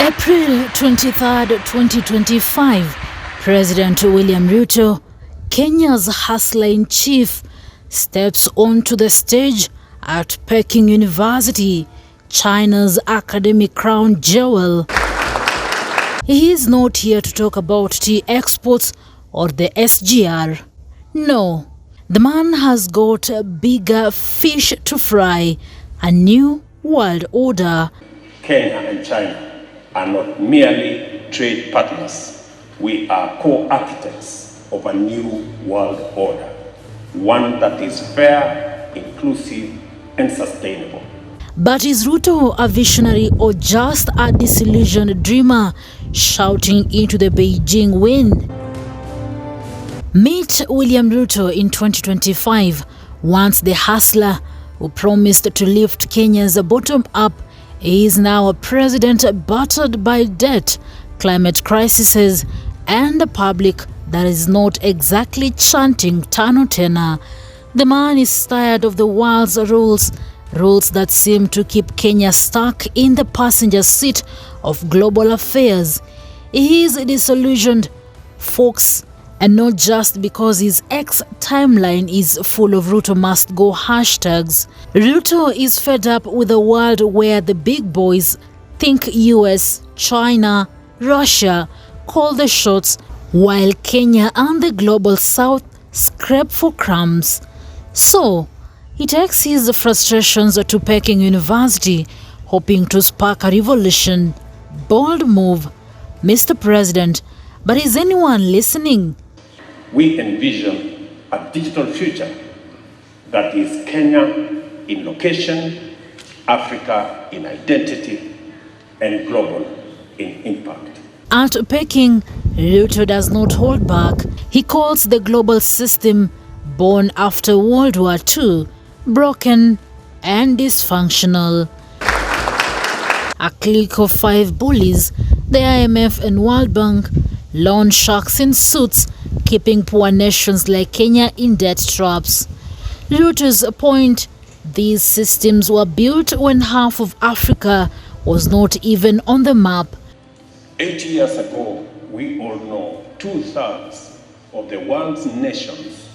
April 23rd, 2025, President William Ruto, Kenya's hustler-in-chief, steps onto the stage at Peking University, China's academic crown jewel. He is not here to talk about tea exports or the SGR. No, the man has got bigger fish to fry, a new world order. Kenya and China are not merely trade partners. We are co-architects of a new world order, one that is fair, inclusive, and sustainable. But is Ruto a visionary or just a disillusioned dreamer shouting into the Beijing wind? Meet William Ruto in 2025, once the hustler who promised to lift Kenya's bottom up. He is now a president battered by debt, climate crises, and a public that is not exactly chanting Tano Tena. The man is tired of the world's rules that seem to keep Kenya stuck in the passenger seat of global affairs. He is disillusioned, folks, and not just because his X timeline is full of Ruto must go hashtags. Ruto is fed up with a world where the big boys, think US, China, Russia, call the shots, while Kenya and the global south scrape for crumbs. So, he takes his frustrations to Peking University, hoping to spark a revolution. Bold move, Mr. President, but is anyone listening? We envision a digital future that is Kenya in location, Africa in identity, and global in impact. At Peking, Ruto does not hold back. He calls the global system, born after World War II, broken and dysfunctional. A clique of 5 bullies, the IMF and World Bank, loan sharks in suits, keeping poor nations like Kenya in debt traps. Ruto's point, these systems were built when half of Africa was not even on the map. 80 years ago, we all know 2/3 of the world's nations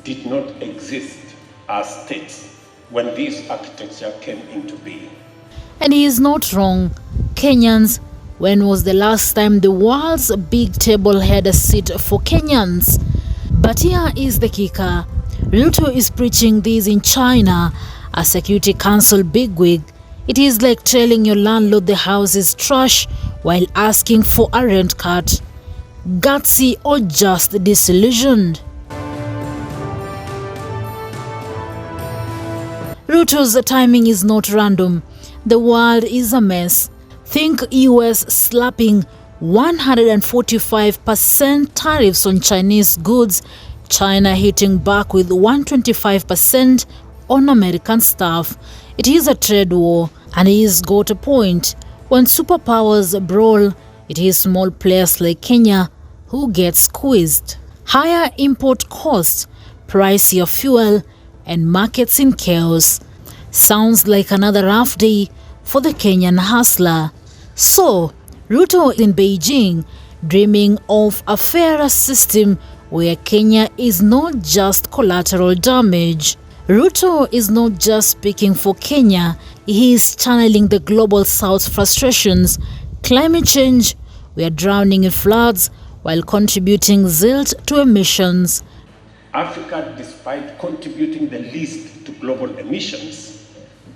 did not exist as states when this architecture came into being. And he is not wrong. Kenyans, when was the last time the world's big table had a seat for Kenyans? But here is the kicker. Ruto is preaching this in China, a Security Council bigwig. It is like telling your landlord the house is trash while asking for a rent cut. Gutsy or just disillusioned? Ruto's timing is not random. The world is a mess. Think US slapping 145% tariffs on Chinese goods, China hitting back with 125% on American stuff. It is a trade war, and he's got a point. When superpowers brawl, it is small players like Kenya who get squeezed. Higher import costs, pricier fuel, and markets in chaos. Sounds like another rough day for the Kenyan hustler. So, Ruto in Beijing, dreaming of a fairer system where Kenya is not just collateral damage. Ruto is not just speaking for Kenya, he is channeling the global south's frustrations. Climate change, we are drowning in floods while contributing zilt to emissions. Africa, despite contributing the least to global emissions,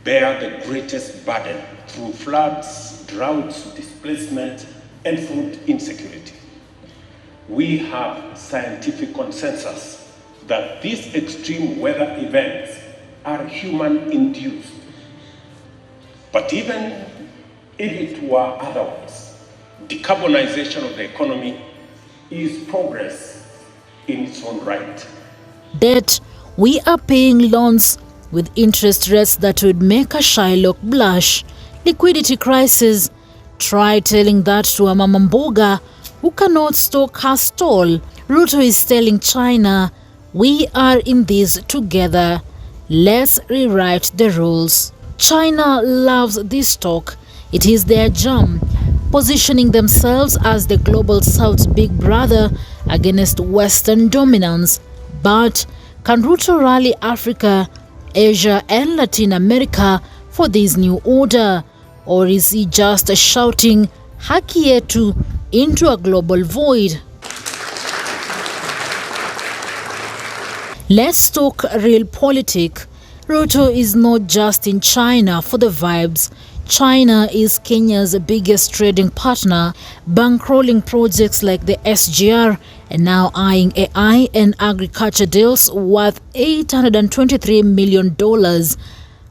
bear the greatest burden through floods, droughts, displacement, and food insecurity. We have scientific consensus that these extreme weather events are human-induced. But even if it were otherwise, decarbonization of the economy is progress in its own right. Debt, we are paying loans with interest rates that would make a Shylock blush. Liquidity crisis, try telling that to a mama mboga who cannot stock her stall. Ruto is telling China, we are in this together. Let's rewrite the rules. China loves this talk. It is their jam. positioning themselves as the global South's big brother against Western dominance. But can Ruto rally Africa, Asia and Latin America for this new order? Or is he just shouting haki yetu into a global void? Let's talk real politics. Ruto is not just in China for the vibes. China is Kenya's biggest trading partner, bankrolling projects like the SGR and now eyeing AI and agriculture deals worth $823 million.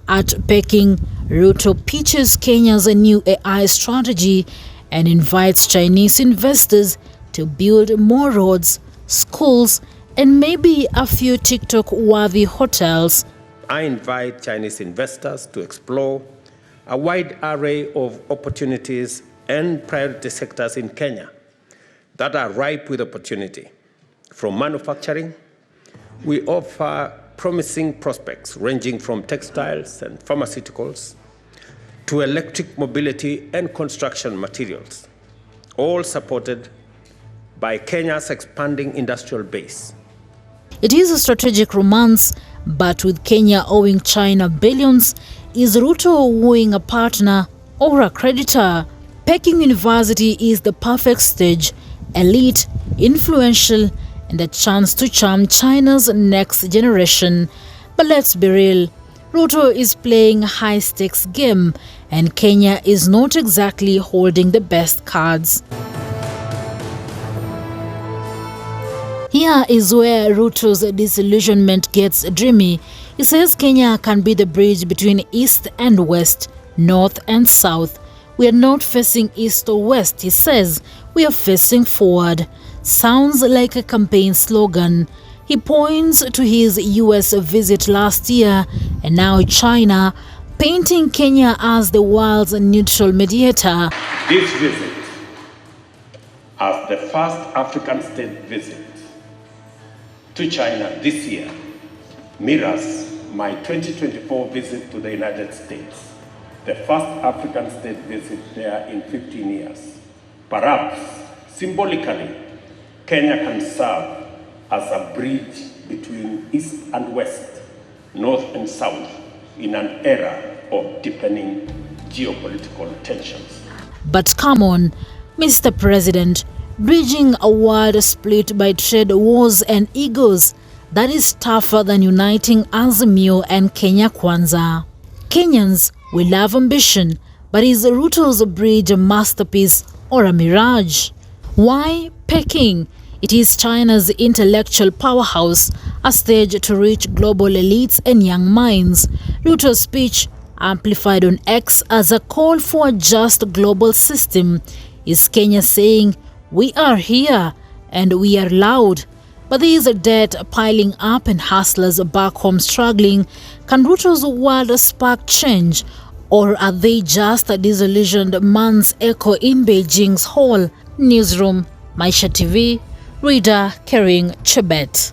At Peking, Ruto pitches Kenya's new AI strategy and invites Chinese investors to build more roads, schools, and maybe a few TikTok-worthy hotels. I invite Chinese investors to explore a wide array of opportunities and priority sectors in Kenya that are ripe with opportunity. From manufacturing, we offer promising prospects ranging from textiles and pharmaceuticals to electric mobility and construction materials, all supported by Kenya's expanding industrial base. It is a strategic romance, but with Kenya owing China billions, is Ruto wooing a partner or a creditor? Peking University is the perfect stage, elite, influential, and a chance to charm China's next generation. But let's be real, Ruto is playing a high-stakes game, and Kenya is not exactly holding the best cards. Here is where Ruto's disillusionment gets dreamy. He says Kenya can be the bridge between East and West, North and South. We are not facing East or West, he says. We are facing forward. Sounds like a campaign slogan. He points to his US visit last year and now China, painting Kenya as the world's neutral mediator. This visit, as the first African state visit to China this year, mirrors my 2024 visit to the United States, the first African state visit there in 15 years. Perhaps, symbolically, Kenya can serve as a bridge between East and West, North and South, in an era of deepening geopolitical tensions. But come on, Mr. President, bridging a world split by trade wars and egos, that is tougher than uniting Azimio and Kenya Kwanza. Kenyans, we love ambition, but is Ruto's bridge a masterpiece or a mirage? Why Peking? It is China's intellectual powerhouse, a stage to reach global elites and young minds. Ruto's speech, amplified on X as a call for a just global system, is Kenya saying, "We are here and we are loud." But there is a debt piling up and hustlers back home struggling. Can Ruto's world spark change? Or are they just a disillusioned man's echo in Beijing's hall? Newsroom, Maisha TV, reader carrying Chebet.